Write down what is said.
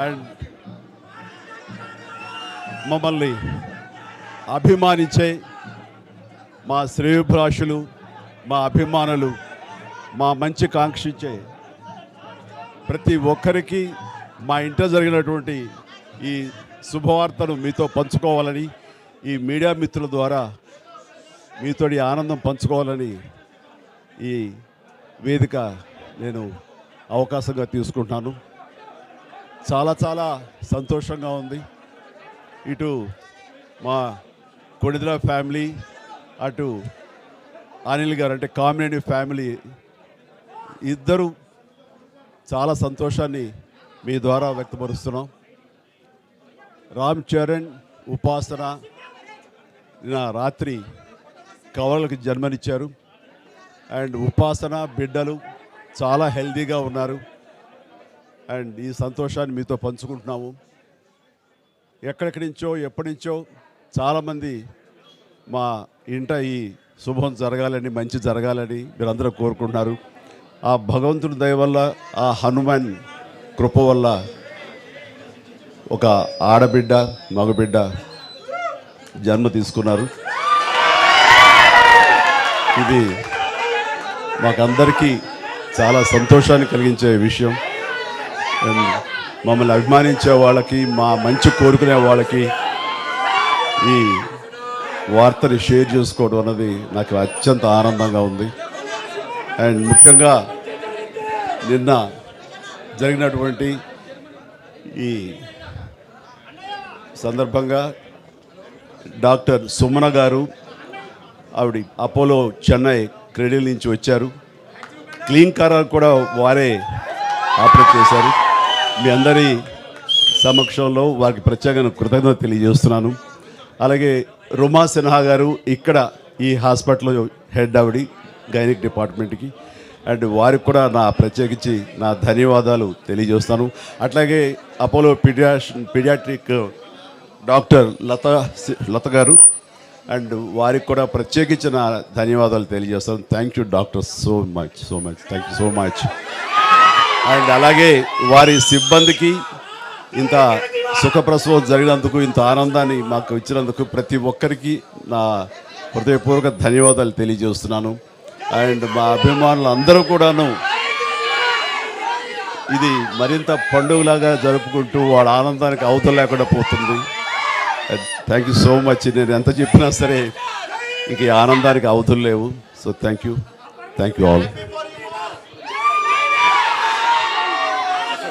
And మమ్మల్ని అభిమానించే మా శ్రేయోభిలాషులు, మా అభిమానులు, మా మంచి కాంక్షించే ప్రతి ఒక్కరికి మా ఇంట జరిగినటువంటి ఈ శుభవార్తను మీతో పంచుకోవాలని, ఈ మీడియా మిత్రుల ద్వారా మీతోటి ఆనందం పంచుకోవాలని ఈ వేదిక నేను అవకాశంగా తీసుకుంటున్నాను. చాలా చాలా సంతోషంగా ఉంది. ఇటు మా కొణిదెల ఫ్యామిలీ, అటు అనిల్ గారు అంటే కామినేని ఫ్యామిలీ ఇద్దరు చాలా సంతోషాన్ని మీ ద్వారా వ్యక్తపరుస్తున్నాం. రామ్ చరణ్, ఉపాసన నిన్న రాత్రి కవలలకు జన్మనిచ్చారు. అండ్ ఉపాసన బిడ్డలు చాలా హెల్తీగా ఉన్నారు. అండ్ ఈ సంతోషాన్ని మీతో పంచుకుంటున్నాము. ఎక్కడెక్కడి నుంచో ఎప్పటి నుంచో చాలామంది మా ఇంట ఈ శుభం జరగాలని, మంచి జరగాలని మీరందరూ కోరుకుంటున్నారు. ఆ భగవంతుడి దయ వల్ల, ఆ హనుమాన్ కృప వల్ల ఒక ఆడబిడ్డ, మగబిడ్డ జన్మ తీసుకున్నారు. ఇది మాకందరికీ చాలా సంతోషాన్ని కలిగించే విషయం. మమ్మల్ని అభిమానించే వాళ్ళకి, మా మంచి కోరుకునే వాళ్ళకి ఈ వార్తని షేర్ చేసుకోవడం అన్నది నాకు అత్యంత ఆనందంగా ఉంది. అండ్ ముఖ్యంగా నిన్న జరిగినటువంటి ఈ సందర్భంగా డాక్టర్ సుమన గారు, ఆవిడ అపోలో చెన్నై క్రెడిల్ నుంచి వచ్చారు. క్లీన్ కారాలు కూడా వారే ఆపరేట్ చేశారు. మీ అందరి సమక్షంలో వారికి ప్రత్యేకంగా కృతజ్ఞత తెలియజేస్తున్నాను. అలాగే రుమా సిన్హా గారు ఇక్కడ ఈ హాస్పిటల్లో హెడ్ ఆవిడ గైనిక్ డిపార్ట్మెంట్కి, అండ్ వారికి కూడా నా ప్రత్యేకించి నా ధన్యవాదాలు తెలియజేస్తాను. అట్లాగే అపోలో పీడియాట్రిక్ డాక్టర్ లత గారు, అండ్ వారికి కూడా ప్రత్యేకించి నా ధన్యవాదాలు తెలియజేస్తాను. Thank you doctor, so much thank you so much. And అలాగే వారి సిబ్బందికి ఇంత సుఖప్రసవం జరిగినందుకు, ఇంత ఆనందాన్ని మాకు ఇచ్చినందుకు ప్రతి ఒక్కరికి నా హృదయపూర్వక ధన్యవాదాలు తెలియజేస్తున్నాను. అండ్ మా అభిమానులు అందరూ కూడాను ఇది మరింత పండుగలాగా జరుపుకుంటూ వాళ్ళ ఆనందానికి అవతల లేకుండా పోతుంది. Thank you so much. నేను ఎంత చెప్పినా సరే ఇంక ఈ ఆనందానికి అవతలు లేవు. So thank you all.